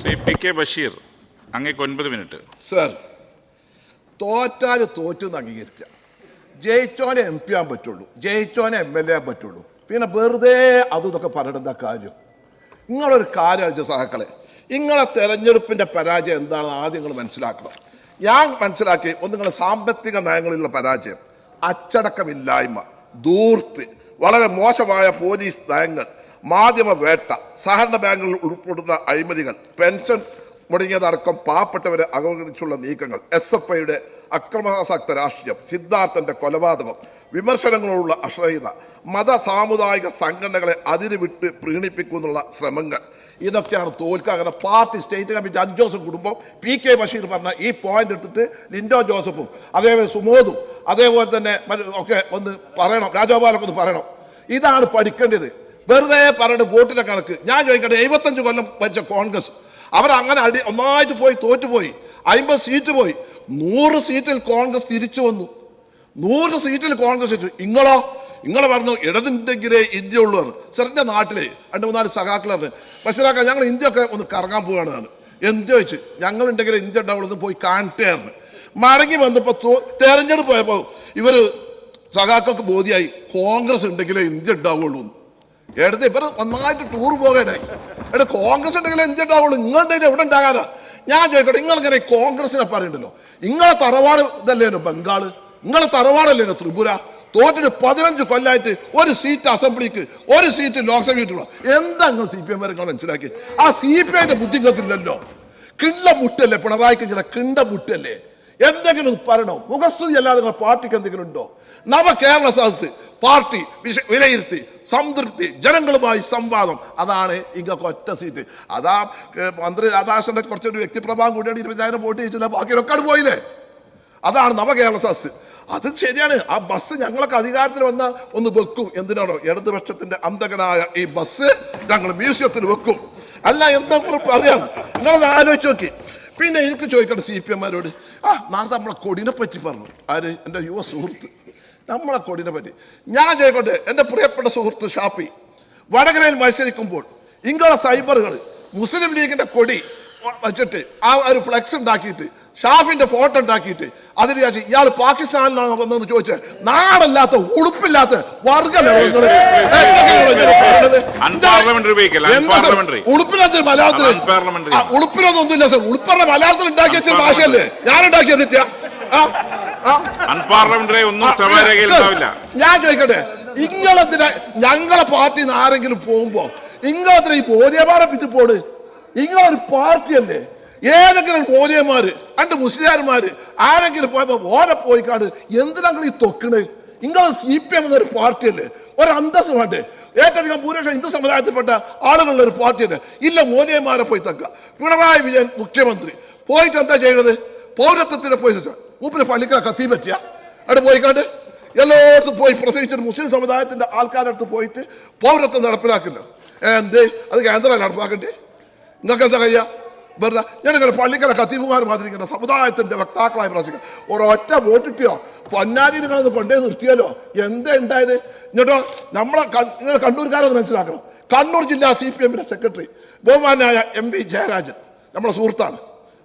Shri P K. Basheer, അങ്ങേക്ക് 9 minute. Sir, തോറ്റാല് തോറ്റെന്ന് അംഗീകരിക്കുക. ജയിച്ചോനെ MP an പറ്റുള്ളൂ, ജയിച്ചോനെ MLA ആൻ പറ്റുള്ളൂ. പിന്നെ വെറുതെ അതും ഇതൊക്കെ പറയേണ്ട കാര്യം. നിങ്ങളൊരു കാര്യം അയച്ച സഹാക്കളെ, നിങ്ങളെ തെരഞ്ഞെടുപ്പിന്റെ പരാജയം എന്താണെന്ന് ആദ്യം നിങ്ങൾ മനസ്സിലാക്കണം. ഞാൻ മനസ്സിലാക്കി, ഒന്ന് നിങ്ങളുടെ സാമ്പത്തിക നയങ്ങളിലുള്ള പരാജയം, അച്ചടക്കമില്ലായ്മ, ധൂർത്ത്, വളരെ മോശമായ പോലീസ് നയങ്ങൾ, മാധ്യമ വേട്ട, സഹകരണ ബാങ്കുകളിൽ ഉൾപ്പെടുന്ന അഴിമതികൾ, പെൻഷൻ മുടങ്ങിയതടക്കം പാവപ്പെട്ടവരെ അവഗണിച്ചുള്ള നീക്കങ്ങൾ, SFIയുടെ അക്രമാസക്ത രാഷ്ട്രീയം, സിദ്ധാർത്ഥന്റെ കൊലപാതകം, വിമർശനങ്ങളോടുള്ള അശ്രദ്ധ, മത സാമുദായിക സംഘടനകളെ അതിരുവിട്ട് പ്രീണിപ്പിക്കുന്നുള്ള ശ്രമങ്ങൾ, ഇതൊക്കെയാണ് തോൽക്കുക. അങ്ങനെ പാർട്ടി സ്റ്റേറ്റ് കമ്മിറ്റി 5 ദിവസം കുടുംബം P.K. ബഷീർ പറഞ്ഞ ഈ പോയിന്റ് എടുത്തിട്ട് ലിൻഡോ ജോസഫും അതേപോലെ സുമോദും അതേപോലെ തന്നെ ഒക്കെ ഒന്ന് പറയണം, രാജഗോപാലൊക്കെ ഒന്ന് പറയണം. ഇതാണ് പഠിക്കേണ്ടത്. വെറുതെ പറഞ്ഞിട്ട് വോട്ടിന്റെ കണക്ക്. ഞാൻ ചോദിക്കട്ടെ, 75 കൊല്ലം വെച്ച കോൺഗ്രസ് അവരങ്ങനെ ഒന്നായിട്ട് പോയി തോറ്റുപോയി, 50 സീറ്റ് പോയി, 100 സീറ്റിൽ കോൺഗ്രസ് തിരിച്ചു വന്നു. 100 സീറ്റിൽ കോൺഗ്രസ് തിരിച്ചു. ഇങ്ങളെ പറഞ്ഞു ഇടതുണ്ടെങ്കിലേ ഇന്ത്യ ഉള്ളൂ. സാറിന്റെ നാട്ടിലെ 2-3 സഖാക്കൾ പറഞ്ഞു, ബഷീറാക്ക ഞങ്ങൾ ഇന്ത്യ ഒക്കെ ഒന്ന് കറങ്ങാൻ പോവുകയാണ്. എന്ത് ചോദിച്ചു, ഞങ്ങളുണ്ടെങ്കിലേ ഇന്ത്യ ഉണ്ടാവുള്ളൂ, പോയി കാണട്ടേന്ന്. മടങ്ങി വന്നപ്പോ തെരഞ്ഞെടുപ്പ് പോയപ്പോ ഇവര് സഖാക്കൾക്ക് ബോധ്യമായി കോൺഗ്രസ് ഉണ്ടെങ്കിലേ ഇന്ത്യ ഉണ്ടാവുള്ളൂ. എടുത്ത് ഇവർ നന്നായിട്ട് ടൂർ പോകേണ്ടേ. കോൺഗ്രസ് ഉണ്ടെങ്കിലേ ഇന്ത്യ ഉണ്ടാവുള്ളൂ, നിങ്ങളുടെ എവിടെ ഉണ്ടാകാനാ? ഞാൻ ചോദിക്കട്ടെ, നിങ്ങളിങ്ങനെ കോൺഗ്രസിനെ പറയണ്ടല്ലോ, നിങ്ങളെ തറവാട് ഇതല്ലേനോ ബംഗാള്, നിങ്ങളെ തറവാടല്ലേനോ ത്രിപുര? തോറ്റിട്ട് 15 കൊല്ലമായിട്ട് ഒരു സീറ്റ് അസംബ്ലിക്ക്, ഒരു സീറ്റ് ലോക്സഭയ്ക്കുള്ള. എന്താ നിങ്ങൾ CPM നിങ്ങൾ മനസ്സിലാക്കി? ആ CPIന്റെ ബുദ്ധി ഇല്ലല്ലോ. കിണ്ട മുട്ടല്ലേ പിണറായിക്ക്, ഇങ്ങനെ കിണ്ട മുട്ടല്ലേ? എന്തെങ്കിലും പറയണോ? മുഖസ്തുതി അല്ലാതെ നിങ്ങളുടെ പാർട്ടിക്ക് എന്തെങ്കിലും ഉണ്ടോ? നവകേരള സദസ് പാർട്ടി വിലയിരുത്തി സംതൃപ്തി, ജനങ്ങളുമായി സംവാദം, അതാണ് ഇങ്ങൊക്കെ ഒറ്റ സീറ്റ്. അതാ മന്ത്രി രാധാകൃഷ്ണന്റെ കുറച്ചൊരു വ്യക്തിപ്രഭാവം കൂടിയാണ് 20,000 വോട്ട് ചെയ്യിച്ചില്ല, ബാക്കിയൊക്കെ പോയില്ലേ? അതാണ് നവകേരള സദസ്. അത് ശരിയാണ്. ആ ബസ് ഞങ്ങളൊക്കെ അധികാരത്തിൽ വന്ന ഒന്ന് വെക്കും. എന്തിനാണോ? ഇടതുപക്ഷത്തിന്റെ അന്തകനായ ഈ ബസ് ഞങ്ങൾ മ്യൂസിയത്തിൽ വെക്കും. അല്ല എന്തെങ്കിലും പറയാം, നിങ്ങളത് ആലോചിച്ച് നോക്കി. പിന്നെ എനിക്ക് ചോദിക്കട്ടെ CPMമാരോട്, നാളെ നമ്മളെ കൊടിനെ പറ്റി പറഞ്ഞു ആര്? എൻ്റെ യുവ സുഹൃത്ത്. നമ്മളെ കൊടിനെ പറ്റി ഞാൻ ചോദിക്കട്ടെ, എൻ്റെ പ്രിയപ്പെട്ട സുഹൃത്ത് ഷാഫി വടകരയിൽ മത്സരിക്കുമ്പോൾ ഇങ്ങളെ സൈബറുകൾ മുസ്ലിം ലീഗിന്റെ കൊടി വെച്ചിട്ട് ആ ഒരു ഫ്ലെക്സ് ഉണ്ടാക്കിയിട്ട് ഷാഫിന്റെ ഫോട്ടോ ഉണ്ടാക്കിയിട്ട് അതിന് വിചാരിച്ചു ഇയാൾ പാകിസ്ഥാനിലാണ് വന്നതെന്ന് ചോദിച്ചാൽ നാടല്ലാത്ത ഉടുപ്പില്ലാത്ത ഉടുപ്പില്ലാത്ത മലയാളത്തിൽ ഉടുപ്പിലൊന്നുമില്ല സർ. ഉടുപ്പറ മലയാളത്തിൽ ഉണ്ടാക്കി വെച്ച ഭാഷയല്ലേ ഞാൻ ഉണ്ടാക്കിയത്? ഞാൻ ചോദിക്കട്ടെ, ഇങ്ങളെന്തിനാ ഞങ്ങളെ പാർട്ടിയിൽ നിന്ന് ആരെങ്കിലും പോകുമ്പോ ഇങ്ങളെന്തിനാ ഈ പോരിയമാരെ പിറ്റി പോട്? ഇങ്ങളൊരു പാർട്ടിയല്ലേ? ഏതെങ്കിലും പോരിയന്മാര് അന്റെ മുസ്ലിയാർമാര് ആരെങ്കിലും പോയപ്പോ ഓരെ പോയിക്കാട് എന്തിനാ ഈ തൊക്കണ്? നിങ്ങൾ CPM എന്നൊരു പാർട്ടിയല്ലേ? ഒരു അന്തസ് വേണ്ടേ? ഏറ്റവും ഭൂരിപക്ഷം ഹിന്ദു സമുദായത്തിൽപ്പെട്ട ആളുകളുടെ ഒരു പാർട്ടിയല്ലേ? ഇല്ല, മോദിയന്മാരെ പോയി തക്ക. പിണറായി വിജയൻ മുഖ്യമന്ത്രി പോയിട്ട് എന്താ ചെയ്യണത്? പൗരത്വത്തിന്റെ പോയി മൂപ്പിന് പള്ളിക്കല കത്തി പറ്റിയ അവിടെ പോയിക്കാണ്ട് എല്ലായിടത്തും പോയി പ്രസംഗിച്ചിട്ട് മുസ്ലിം സമുദായത്തിന്റെ ആൾക്കാരുടെ അടുത്ത് പോയിട്ട് പൗരത്വം നടപ്പിലാക്കില്ല. എന്ത് അത് കേന്ദ്രം നടപ്പാക്കണ്ടേ? നിങ്ങൾക്ക് എന്താ കഴിയാ? വെറുതെ ഞാനിങ്ങനെ പള്ളിക്കല കത്തീഫുമാർ മാതിരിക്കുന്ന സമുദായത്തിന്റെ വക്താക്കളായി പ്രസംഗിക്കുക. ഒരൊറ്റ വോട്ടിട്ടോ പൊന്നാരി നിങ്ങളത് കൊണ്ടേ നിർത്തിയാലോ? എന്താ ഉണ്ടായത്? എന്നിട്ടോ നിങ്ങൾ കണ്ണൂർക്കാരൊന്ന് മനസ്സിലാക്കണം. കണ്ണൂർ ജില്ലാ CPMന്റെ സെക്രട്ടറി ബഹുമാനായ MP ജയരാജൻ നമ്മുടെ സുഹൃത്താണ്.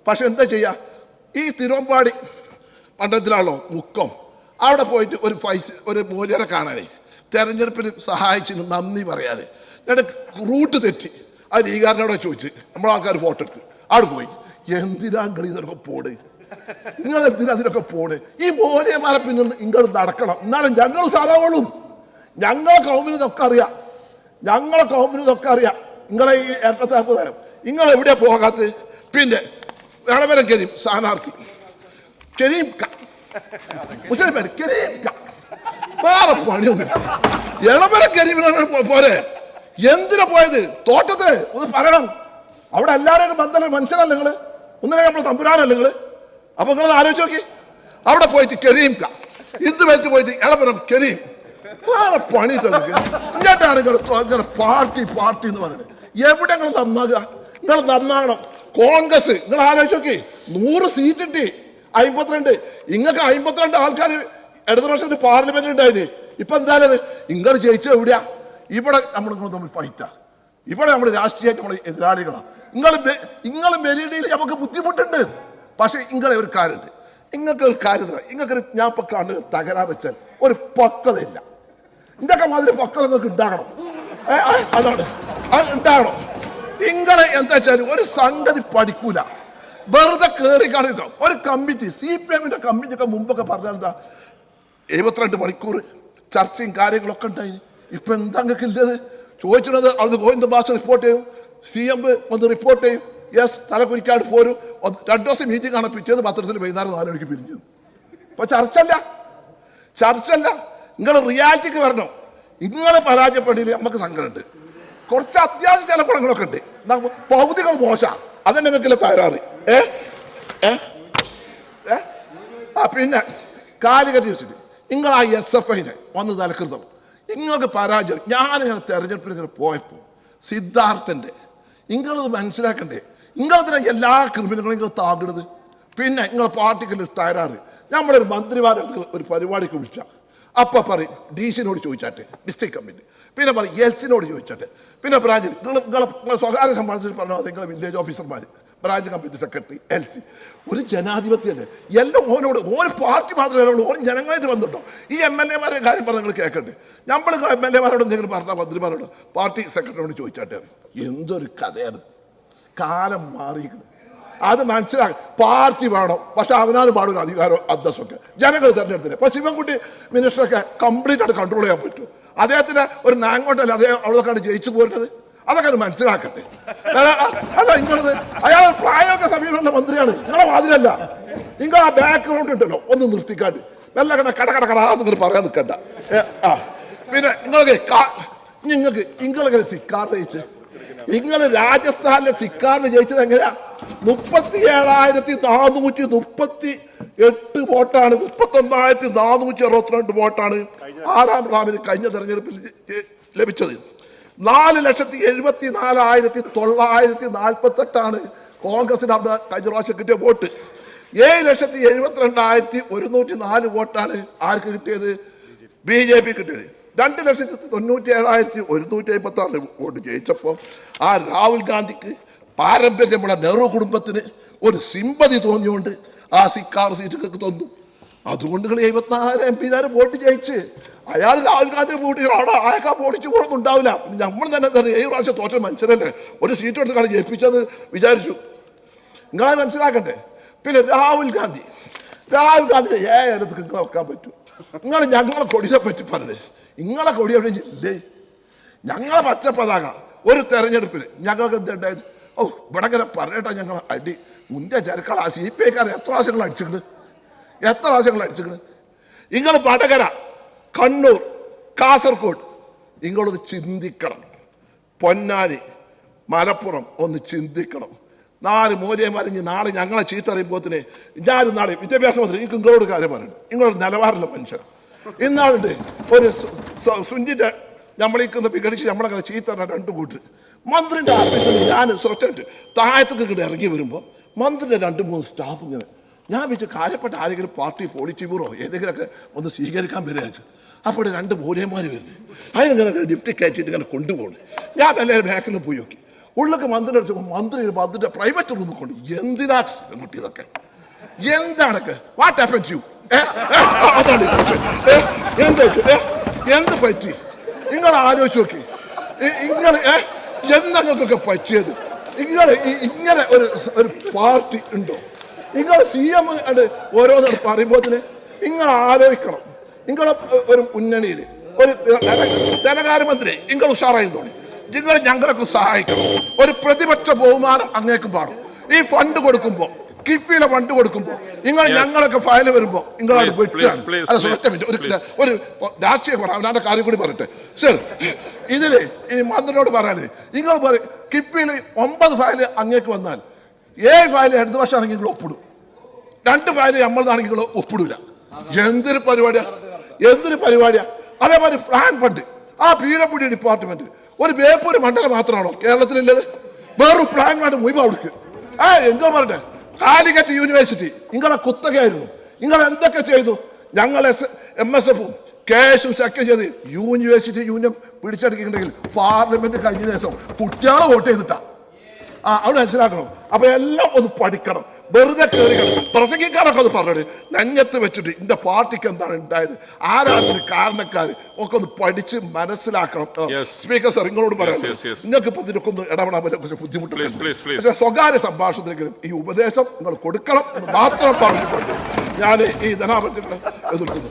പക്ഷെ എന്താ ചെയ്യാ, ഈ തിരുവമ്പാടി മണ്ഡലത്തിലാണല്ലോ മുക്കം, അവിടെ പോയിട്ട് ഒരു മൂല്യരെ കാണാനേ, തെരഞ്ഞെടുപ്പിൽ സഹായിച്ചിന് നന്ദി പറയാനേ, എന്നിട്ട് റൂട്ട് തെറ്റി അത് ലീഗാരനോടെ ചോദിച്ച് നമ്മളാൾക്കാർ ഫോട്ടോ എടുത്ത് അവിടെ പോയി. എന്തിനാ ഇതിനൊക്കെ പോണ്? നിങ്ങൾ എന്തിനാ അതിനൊക്കെ പോണ്? ഈ മോനെമാരെ പിന്നെ നിങ്ങൾ നടക്കണം. എന്നാലും ഞങ്ങൾ സാറാവോളും. ഞങ്ങളെ കൗമിന് ഇതൊക്കെ അറിയാം, നിങ്ങളെ ഈ ഏറ്റത്താപ്പ് തരം നിങ്ങൾ എവിടെയാ പോകാത്ത? പിന്നെ ഇളവരം കരീം സ്ഥാനാർത്ഥി കരീം മുസ്ലിം കരീം വേറെ പണിയൊന്നും. ഇളവരം കരീമിനാണ് പോരെ. എന്തിനാ പോയത്? തോട്ടത്ത് ഒന്ന് പറയണം. അവിടെ എല്ലാവരും ബന്ധം മനുഷ്യനല്ല നിങ്ങള്, ഒന്നിനെ നമ്മളെ തമ്പുരാനല്ല നിങ്ങള്. അപ്പൊ നിങ്ങൾ ആലോചിച്ച് നോക്കി, അവിടെ പോയിട്ട് കരീം ഇത് വെച്ച് പോയിട്ട് ഇളപുരം കരീം വേറെ പണി ഇങ്ങോട്ടാണ് ഇങ്ങനെ പാർട്ടി എന്ന് പറയുന്നത്. എവിടെ നിങ്ങൾ നന്നാകുക? നിങ്ങൾ നന്നാകണം. കോൺഗ്രസ് നിങ്ങൾ ആലോചിച്ച് നോക്കി, 100 സീറ്റ് കിട്ടി, 52. ഇങ്ങൾക്ക് 52 ആൾക്കാർ ഇടതുപക്ഷത്തിന് പാർലമെന്റ് ഉണ്ടായത്. ഇപ്പൊ എന്തായാലും നിങ്ങൾ ജയിച്ചത് എവിടെയാ? ഇവിടെ നമ്മൾ തമ്മിൽ ഫൈറ്റാ. ഇവിടെ നമ്മൾ രാഷ്ട്രീയമായിട്ട് നമ്മൾ എതിരാളികളാണ്. നിങ്ങൾ മെലഡിയിൽ നമുക്ക് ബുദ്ധിമുട്ടുണ്ട്. പക്ഷെ നിങ്ങളെ ഒരു കാര്യമുണ്ട്, നിങ്ങൾക്ക് ഒരു കാര്യം നിങ്ങൾക്ക് ഞാൻ ഇപ്പൊ കണ്ട് തകരാറ് വെച്ചാൽ ഒരു പക്വതയില്ല. ഇതൊക്കെ മാതിരി പക്വത നിങ്ങൾക്ക് ഉണ്ടാകണം. അതാണ് ഉണ്ടാകണം. നിങ്ങളെ എന്താ വെച്ചാൽ ഒരു സംഗതി പഠിക്കൂല, വെറുതെ കയറി കാണിക്കുക. ഒരു കമ്മിറ്റി, CPM-ന്റെ കമ്മിറ്റിയൊക്കെ മുമ്പൊക്കെ പറഞ്ഞാൽ എന്താ 72 മണിക്കൂർ ചർച്ചയും കാര്യങ്ങളൊക്കെ ഉണ്ടായി. ഇപ്പൊ എന്താ നിങ്ങൾക്ക് ഇല്ലത്? ചോദിച്ചിട്ട് അവിടുന്ന് ഗോവിന്ദ ഭാഷ റിപ്പോർട്ട് ചെയ്യും, CM വന്ന് റിപ്പോർട്ട് ചെയ്യും, യെസ് തലകുരിക്കാട് പോരും. 2 ദിവസം മീറ്റിംഗ് ആണ്, പിറ്റേന്ന് പത്രത്തിൽ വൈകുന്നേരം 4 മണിക്ക് പിരിഞ്ഞു. ഇപ്പൊ ചർച്ചല്ല. നിങ്ങൾ റിയാലിറ്റിക്ക് വരണം. നിങ്ങളെ പരാജയപ്പെടില്ല, നമുക്ക് സങ്കടമുണ്ട്. കുറച്ച് അത്യാവശ്യ ചില ഗുണങ്ങളൊക്കെ ഉണ്ട്. പൗതികൾ മോശം, അതന്നെ നിങ്ങൾക്കില്ല തകരാറ്. പിന്നെ കാലിക്കറ്റ് യൂണിവേഴ്സിറ്റി നിങ്ങൾ ആ SFI-നെ വന്ന് തലക്കൃതം നിങ്ങൾക്ക് പരാജയം. ഞാനിങ്ങനെ തെരഞ്ഞെടുപ്പിൽ ഇങ്ങനെ പോയപ്പോൾ സിദ്ധാർത്ഥന്റെ നിങ്ങളത് മനസ്സിലാക്കണ്ടേ, നിങ്ങളതിനെ എല്ലാ ക്രിമിനലുകളും നിങ്ങൾ താകിടുന്നത്. പിന്നെ നിങ്ങളെ പാർട്ടിക്കുള്ള തകരാറ്. നമ്മളൊരു മന്ത്രിമാരുടെ അടുത്ത് ഒരു പരിപാടിക്ക് വിളിച്ച അപ്പൊ പറയും DC-നോട് ചോദിച്ചാട്ടെ, ഡിസ്ട്രിക്ട് കമ്മിറ്റി. പിന്നെ പറയും LC-നോട് ചോദിച്ചാട്ടെ. പിന്നെ ബ്രാഞ്ചിൽ നിങ്ങളെ സ്വകാര്യ സമ്മാനത്തിൽ പറഞ്ഞാൽ നിങ്ങൾ വില്ലേജ് ഓഫീസർമാർ, ബ്രാഞ്ച് കമ്മിറ്റി സെക്രട്ടറി, LC. ഒരു ജനാധിപത്യല്ലേ? എല്ലാം ഓനോട് ഒരു പാർട്ടി മാത്രമേ ഉള്ളൂ, ഓൻ ജനങ്ങളായിട്ട് വന്നിട്ടോ. ഈ MLA-മാരുടെ കാര്യം പറഞ്ഞാൽ നിങ്ങൾ കേൾക്കട്ടെ. നമ്മൾ MLA-മാരോട് എന്തെങ്കിലും പറഞ്ഞാൽ മന്ത്രിമാരോട് പാർട്ടി സെക്രട്ടറിയോട് ചോദിച്ചാട്ടെ. എന്തൊരു കഥയാണ്. കാലം മാറിയിരിക്കണം, അത് മനസ്സിലാക്കി. പാർട്ടി വേണം, പക്ഷെ അവനാണ് പാടുന്ന അധികാരം അന്തസ്സൊക്കെ ജനങ്ങൾ തെരഞ്ഞെടുത്തില്ല. ഇപ്പൊ ശിവൻകുട്ടി മിനിസ്റ്ററൊക്കെ കംപ്ലീറ്റ് ആയിട്ട് കൺട്രോൾ ചെയ്യാൻ പറ്റും. അദ്ദേഹത്തിന് ഒരു നാങ്ങോട്ടല്ല അദ്ദേഹം അവിടെക്കാണ് ജയിച്ചു പോരുന്നത്. അതൊക്കെ അത് മനസ്സിലാക്കട്ടെ. അല്ല നിങ്ങളത് അയാൾ പ്രായമൊക്കെ സമീപമുള്ള മന്ത്രിയാണ്, നിങ്ങളെ മാതിരല്ല. നിങ്ങൾ ആ ബാക്ക്ഗ്രൗണ്ട് ഉണ്ടല്ലോ ഒന്ന് നിർത്തിക്കാണ്ട് നല്ല കട പറയാൻ നിൽക്കണ്ട. പിന്നെ നിങ്ങൾക്ക് സിക്കാറിൽ ജയിച്ച്, നിങ്ങൾ രാജസ്ഥാനിലെ സിക്കാറിൽ ജയിച്ചത് എങ്ങനെയാ? 37,438 വോട്ടാണ്, 39,462 വോട്ടാണ് 6ാം റാമിന് കഴിഞ്ഞ തെരഞ്ഞെടുപ്പിൽ ലഭിച്ചത്. 4,74,948 കോൺഗ്രസിന് അവിടെ കഴിഞ്ഞ പ്രാവശ്യം കിട്ടിയ വോട്ട്. 7,72,104 വോട്ടാണ് ആർക്ക് കിട്ടിയത്? BJP കിട്ടിയത്. 2,97,156 വോട്ട് ജയിച്ചപ്പോൾ ആ രാഹുൽ ഗാന്ധിക്ക് പാരമ്പര്യമുള്ള നെഹ്റു കുടുംബത്തിന് ഒരു സിമ്പതി തോന്നിയോണ്ട് ആ സിക്കാർ സീറ്റുകൾക്ക് തന്നു. അതുകൊണ്ട് 74 MP വോട്ട് ജയിച്ച് അയാൾ രാഹുൽ ഗാന്ധി വോട്ട് അവിടെ അയാൾക്ക് ഓടിച്ചു പോകുന്നുണ്ടാവില്ല. നമ്മൾ തന്നെ 7 പ്രാവശ്യം തോറ്റ മനുഷ്യരല്ലേ, ഒരു സീറ്റ് എടുത്താണ് ജയിപ്പിച്ചെന്ന് വിചാരിച്ചു. നിങ്ങളെ മനസ്സിലാക്കണ്ടേ. പിന്നെ രാഹുൽ ഗാന്ധി ഏതൊക്കെ നിങ്ങൾ വെക്കാൻ പറ്റും? നിങ്ങൾ ഞങ്ങളെ കൊടിയെ പറ്റി പറഞ്ഞേ. നിങ്ങളെ കൊടി എവിടെ ഇല്ലേ? ഞങ്ങളെ പച്ച പതാക ഒരു തെരഞ്ഞെടുപ്പിൽ ഞങ്ങൾക്ക് എന്തുണ്ടായത്? ഇവിടെ ഇങ്ങനെ പറഞ്ഞിട്ടാ ഞങ്ങൾ അടി മുന്തിയ ചരക്കൾ. ആ CPI-ക്കാർ എത്ര പ്രാവശ്യങ്ങൾ അടിച്ചിട്ടുണ്ട്? നിങ്ങൾ വടകര, കണ്ണൂർ, കാസർഗോഡ് നിങ്ങളൊന്ന് ചിന്തിക്കണം. പൊന്നാനി, മലപ്പുറം ഒന്ന് ചിന്തിക്കണം. 4 മൂല്യന്മാരിഞ്ഞ് നാളെ ഞങ്ങളെ ചീത്ത അറിയുമ്പോത്തിന് ഞാനും നാളെ വിദ്യാഭ്യാസ മന്ത്രി എനിക്ക് നിങ്ങളോട് കാര്യം പറയണം. നിങ്ങളൊരു നിലവാരമുള്ള മനുഷ്യൻ. ഇന്നാളുണ്ട് ഒരു സുഞ്ചിന്റെ നമ്മളീക്കുന്ന വിഘടിച്ച് നമ്മളങ്ങനെ ചീത്ത 2 കൂട്ടർ മന്ത്രിന്റെ ഓഫീസിൽ ഞാൻ സ്വറ്റായിട്ട് താഴത്തേക്ക് ഇങ്ങോട്ട് ഇറങ്ങി വരുമ്പോൾ മന്ത്രിന്റെ 2-3 സ്റ്റാഫ് ഇങ്ങനെ ഞാൻ വെച്ച് കാര്യപ്പെട്ട ആരെങ്കിലും പാർട്ടി പോളിറ്റി ബ്യൂറോ ഏതെങ്കിലുമൊക്കെ ഒന്ന് സ്വീകരിക്കാൻ വരികയാണ്. അപ്പോൾ 2 മൂല്യന്മാർ വരുന്നത് അതിനിങ്ങനെ ലിഫ്റ്റ് കയറ്റിയിട്ട് ഇങ്ങനെ കൊണ്ടുപോകണം. ഞാൻ എല്ലാവരും ബാക്കിൽ പോയി നോക്കി. ഉള്ളൊക്കെ മന്ത്രിയുടെ അടുത്ത് മന്ത്രിയുടെ പ്രൈവറ്റ് റൂമിൽ കൊണ്ട് എന്തിനാ കുട്ടി ഇതൊക്കെ എന്താണൊക്കെ വാട്ട് ഹാപ്പൻ ടു യു? അതാണ് എന്ത് പറ്റി? നിങ്ങൾ ആലോചിച്ച് നോക്കി. എന്തൊക്കെ പറ്റിയത്? ഇങ്ങനെ ഒരു പാർട്ടി ഉണ്ടോ? നിങ്ങൾ CM ഓരോന്നും പറയുമ്പോൾ നിങ്ങൾ ആലോചിക്കണം. നിങ്ങളെ ഒരു മുന്നണിയിൽ ഒരു ധനകാര്യമന്ത്രി നിങ്ങൾ ഉഷാറായി തോന്നി. നിങ്ങൾ ഞങ്ങളൊക്കെ സഹായിക്കണം. ഒരു പ്രതിപക്ഷ ബഹുമാനം അങ്ങേക്കും പാടും. ഈ ഫണ്ട് കൊടുക്കുമ്പോൾ കിഫിയിലെ ഫണ്ട് കൊടുക്കുമ്പോൾ നിങ്ങൾ ഞങ്ങളൊക്കെ ഫയൽ വരുമ്പോൾ നിങ്ങൾ ഒരു രാഷ്ട്രീയ അവനാന്റെ കാര്യം കൂടി പറയട്ടെ സർ. ഇതില് ഈ മന്ത്രിയോട് പറയാനേ നിങ്ങൾ പറയും കിഫിയിൽ 9 ഫയൽ അങ്ങേക്ക് വന്നാൽ 7 ഫയൽ ഇടത് വർഷമാണെങ്കിൽ നിങ്ങൾ ഒപ്പിടും, 2 ഫയൽ നമ്മളതാണെങ്കിൽ നിങ്ങൾ ഒപ്പിടില്ല. എന്തൊരു പരിപാടിയാ. അതേമാതിരി പ്ലാൻ ഫണ്ട് ആ PWD ഡിപ്പാർട്ട്മെന്റ് ഒരു ബേപ്പൂര് മണ്ഡലം മാത്രമാണോ കേരളത്തിലുള്ളത്? വേറൊരു പ്ലാൻ ഫണ്ട് മുഴുവൻ കൊടുക്കുക. എന്തോ പറയട്ടെ, കാലിക്കറ്റ് യൂണിവേഴ്സിറ്റി നിങ്ങളെ കുത്തകയായിരുന്നു. നിങ്ങൾ എന്തൊക്കെ ചെയ്തു? ഞങ്ങൾ MSF-ഉം KS-ഉം സെക്യൂർ ചെയ്ത് യൂണിവേഴ്സിറ്റി യൂണിയൻ പിടിച്ചെടുക്കുന്നുണ്ടെങ്കിൽ പാർലമെന്റ് കഴിഞ്ഞ ദിവസം കുട്ടികളെ വോട്ട് ചെയ്തിട്ടാ. അവിടെ മനസ്സിലാക്കണം. അപ്പൊ എല്ലാം ഒന്ന് പഠിക്കണം. വെറുതെ കയറിക്കണം. പ്രസംഗിക്കാനൊക്കെ ഒന്ന് പറഞ്ഞത് നെഞ്ഞത്ത് വെച്ചിട്ട് ഇന്റെ പാർട്ടിക്ക് എന്താണ് ഉണ്ടായത്, ആരാണ് കാരണക്കാർ ഒക്കെ ഒന്ന് പഠിച്ച് മനസ്സിലാക്കണം. സ്പീക്കർ സാർ, നിങ്ങളോട് പറയാം, നിങ്ങൾക്ക് ഇപ്പൊ ഇതിനൊക്കെ ഒന്ന് ഇടപെടാൻ പറ്റുന്ന ബുദ്ധിമുട്ടുണ്ട്. സ്വകാര്യ സംഭാഷണത്തിലെങ്കിലും ഈ ഉപദേശം നിങ്ങൾ കൊടുക്കണം എന്ന് മാത്രം പറഞ്ഞുകൊണ്ട് ഞാൻ ഈ ധനാപത്യങ്ങളെ എതിർക്കുന്നു.